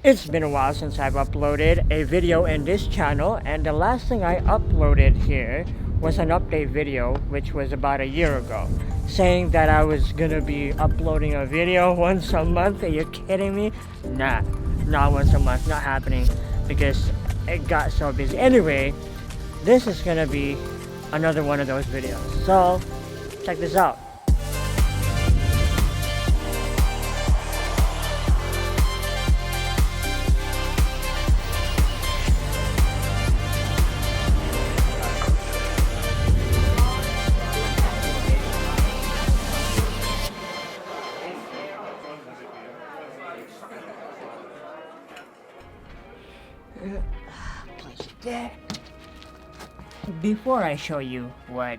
It's been a while since I've uploaded a video in this channel, and the last thing I uploaded here was an update video, which was about a year ago, saying that I was gonna be uploading a video once a month. Are you kidding me? Nah, not once a month, not happening, because it got so busy. Anyway, this is gonna be another one of those videos, so check this out. Place it there. Before I show you what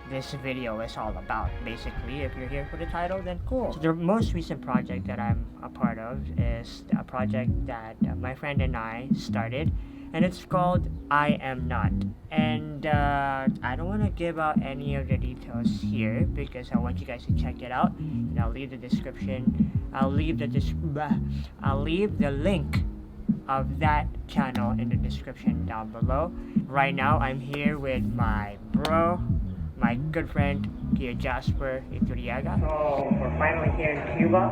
this video is all about, basically, if you're here for the title, then cool. So the most recent project that I'm a part of is a project that my friend and I started, and it's called I Am Not. And I don't want to give out any of the details here because I want you guys to check it out, and I'll leave the description. I'll leave the link of that channel in the description down below. Right now, I'm here with my bro, my good friend, Kia Jasper Ituriaga. So, we're finally here in Cuba.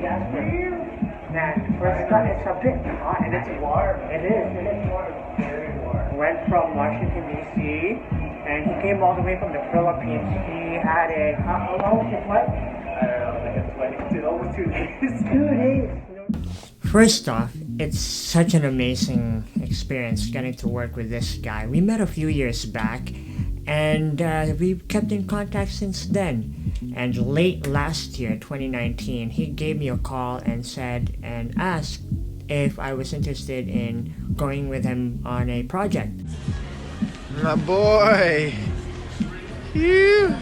Jasper, man, first cut, it's a bit hot. And it's warm. It is warm. Very warm. Went from Washington, D.C., and he came all the way from the Philippines. He had how long was your flight? I don't know, like almost 2 days. 2 days. First off, it's such an amazing experience getting to work with this guy. We met a few years back, and we've kept in contact since then. And late last year, 2019, he gave me a call and asked if I was interested in going with him on a project. My boy! Phew.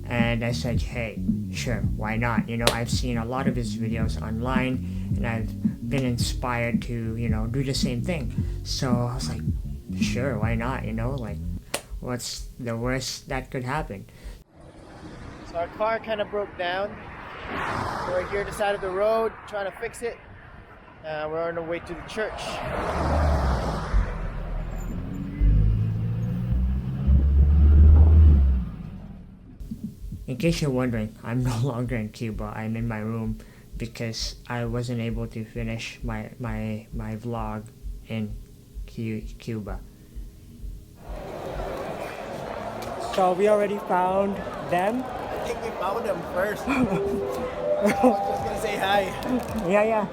And I said, hey, sure, why not? You know, I've seen a lot of his videos online, and I've been inspired to, do the same thing. So I was like, sure, why not? Like, what's the worst that could happen? So our car kind of broke down. We're here at the side of the road trying to fix it. We're on our way to the church. In case you're wondering, I'm no longer in Cuba. I'm in my room because I wasn't able to finish my vlog in Cuba. So we already found them. I think we found them first. I was just gonna say hi. Yeah.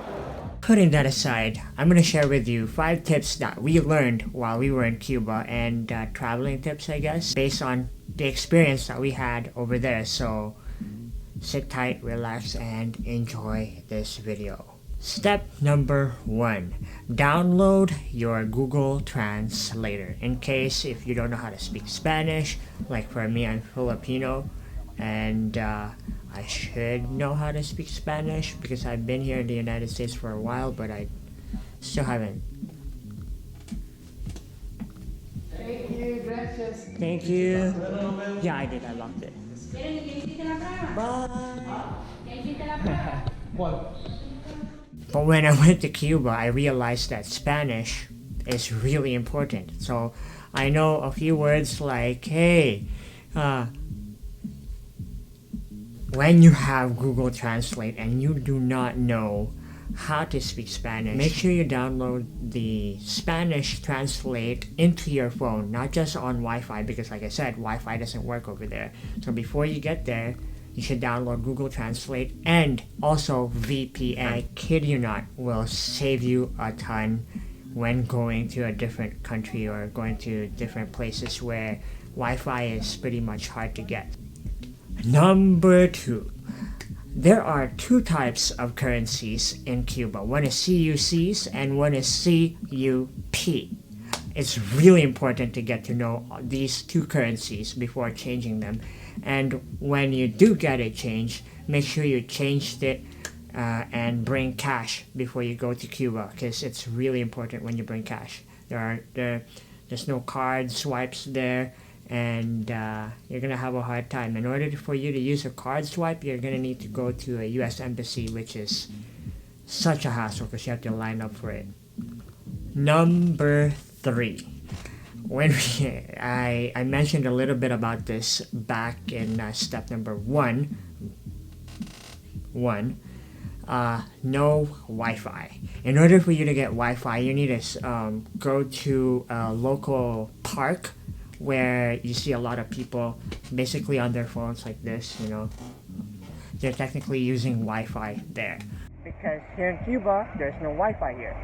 Putting that aside, I'm gonna share with you 5 tips that we learned while we were in Cuba, and traveling tips, I guess, based on the experience that we had over there. So sit tight, relax, and enjoy this video. Step number 1, download your Google Translator. In case if you don't know how to speak Spanish, like for me, I'm Filipino, and I should know how to speak Spanish because I've been here in the United States for a while, but I still haven't. Thank you, gracias. Thank you. Yeah, I did. I locked it. Bye. But when I went to Cuba, I realized that Spanish is really important. So I know a few words like, hey, when you have Google Translate and you do not know how to speak Spanish, make sure you download the Spanish Translate into your phone, not just on Wi-Fi, because like I said, Wi-Fi doesn't work over there. So before you get there, you should download Google Translate and also VPN. I kid you not, will save you a ton when going to a different country or going to different places where Wi-Fi is pretty much hard to get. Number 2. There are 2 types of currencies in Cuba. One is CUCs and one is CUP. It's really important to get to know these 2 currencies before changing them. And when you do get it changed, make sure you changed it and bring cash before you go to Cuba, because it's really important when you bring cash. There's no card swipes there, and you're gonna have a hard time. In order for you to use a card swipe, you're gonna need to go to a US embassy, which is such a hassle because you have to line up for it. Number 3. When I mentioned a little bit about this back in step number 1. No Wi-Fi. In order for you to get Wi-Fi, you need to go to a local park where you see a lot of people basically on their phones like this, you know. They're technically using Wi-Fi there. Because here in Cuba, there's no Wi-Fi here.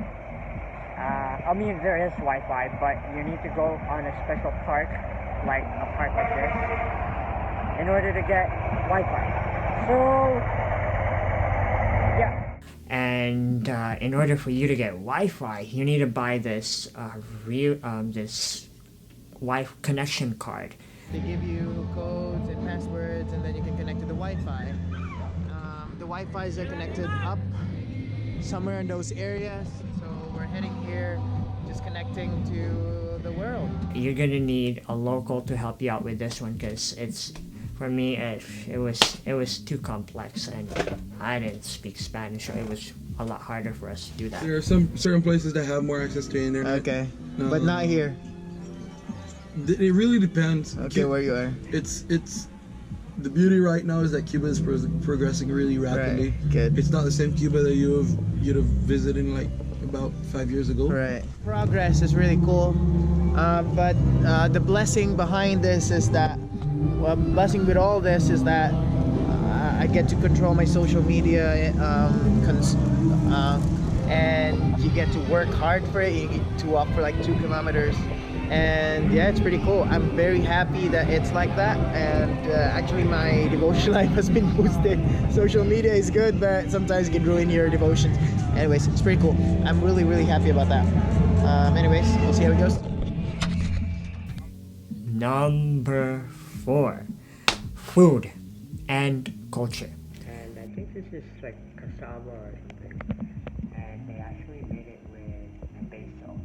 I mean, there is Wi-Fi, but you need to go on a special park, like a park like this, in order to get Wi-Fi. So, yeah. And in order for you to get Wi-Fi, you need to buy this this Wi-Fi connection card. They give you codes and passwords, and then you can connect to the Wi-Fi. The Wi-Fi's are connected up somewhere in those areas, so we're heading here, just connecting to the world. You're gonna need a local to help you out with this one because it's, for me, it was too complex and I didn't speak Spanish, so it was a lot harder for us to do that. There are some certain places that have more access to internet. Okay, but not here. It really depends. Okay, where you are. It's the beauty right now is that Cuba is progressing really rapidly. Right, good. It's not the same Cuba that you'd have visited like about 5 years ago. Right. Progress is really cool, but the blessing behind this is that, well, blessing with all this is that I get to control my social media, and you get to work hard for it. You get to walk for like 2 kilometers. And yeah, it's pretty cool. I'm very happy that it's like that, and actually my devotion life has been boosted. Social media is good, but sometimes it can ruin your devotions. Anyways, it's pretty cool. I'm really happy about that. Anyways, we'll see how it goes. Number 4, food and culture. And I think this is like cassava or something, and they actually made it with basil.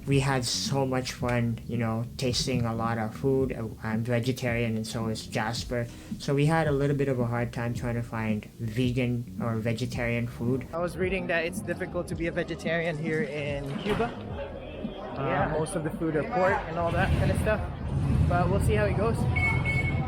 We had so much fun, you know, tasting a lot of food. I'm vegetarian and so is Jasper. So we had a little bit of a hard time trying to find vegan or vegetarian food. I was reading that it's difficult to be a vegetarian here in Cuba. Most of the food are pork and all that kind of stuff. But we'll see how it goes.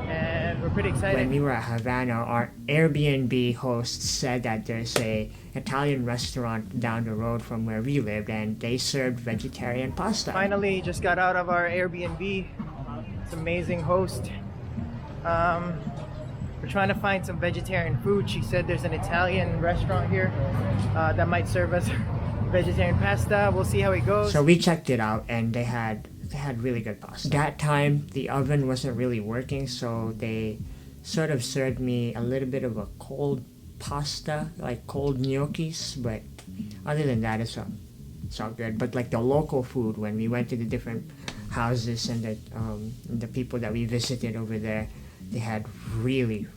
And we're pretty excited. When we were at Havana, our Airbnb host said that there's a Italian restaurant down the road from where we lived and they served vegetarian pasta. Finally, just got out of our Airbnb. It's amazing host. We're trying to find some vegetarian food. She said there's an Italian restaurant here that might serve us vegetarian pasta. We'll see how it goes. So we checked it out and they had really good pasta. That time the oven wasn't really working, so they sort of served me a little bit of a cold pasta, like cold gnocchis, but other than that it's all good. But like the local food, when we went to the different houses and the people that we visited over there, they had really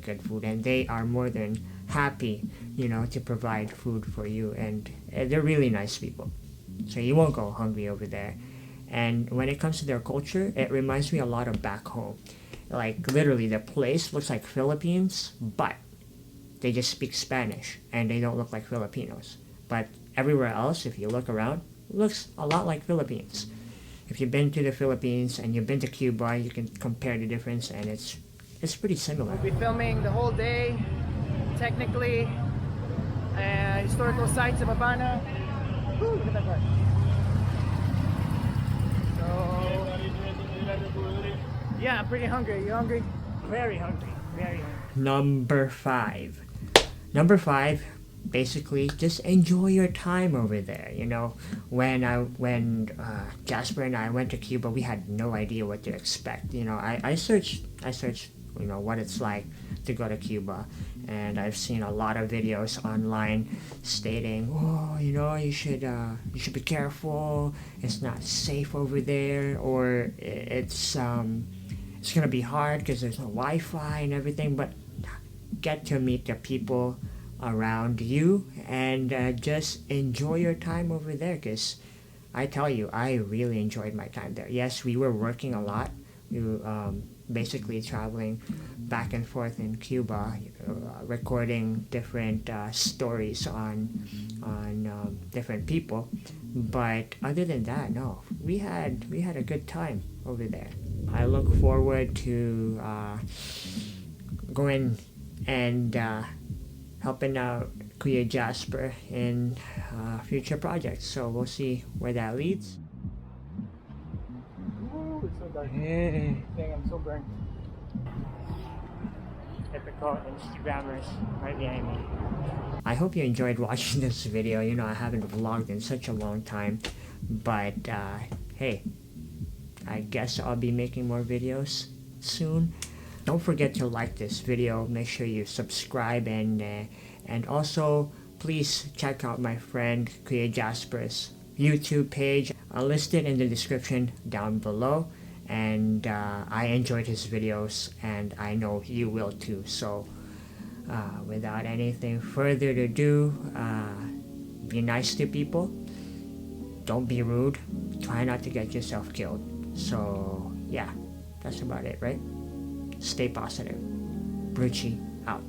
good food, and they are more than happy, you know, to provide food for you, and they're really nice people, so you won't go hungry over there. And when it comes to their culture, it reminds me a lot of back home. Like literally the place looks like Philippines, but they just speak Spanish and they don't look like Filipinos. But everywhere else, if you look around, it looks a lot like Philippines. If you've been to the Philippines and you've been to Cuba, you can compare the difference, and it's pretty similar. We'll be filming the whole day, technically, historical sites of Havana. Woo, look at that part. Yeah, I'm pretty hungry. You hungry? Very hungry. Number 5. Number 5, basically, just enjoy your time over there. You know, when Jasper and I went to Cuba, we had no idea what to expect. You know, I searched, you know, what it's like to go to Cuba, and I've seen a lot of videos online stating, oh, you know, you should be careful. It's not safe over there, or it's gonna be hard because there's no Wi-Fi and everything. But get to meet the people around you and just enjoy your time over there, because I tell you, I really enjoyed my time there. Yes, we were working a lot. basically traveling back and forth in Cuba, recording different stories on different people. But other than that, no, we had a good time over there. I look forward to going and helping out Kuya Jasper in future projects. So we'll see where that leads. Ooh, it's so dark. Hey. Dang, I'm so burnt. Typical Instagrammers right behind me. I hope you enjoyed watching this video. You know, I haven't vlogged in such a long time, but hey, I guess I'll be making more videos soon. Don't forget to like this video. Make sure you subscribe, and also please check out my friend Kuya Jasper's YouTube page. I'll list it in the description down below. And I enjoyed his videos, and I know you will too. So without anything further to do, be nice to people, don't be rude, try not to get yourself killed. So yeah, that's about it, right? Stay positive. Brucci out.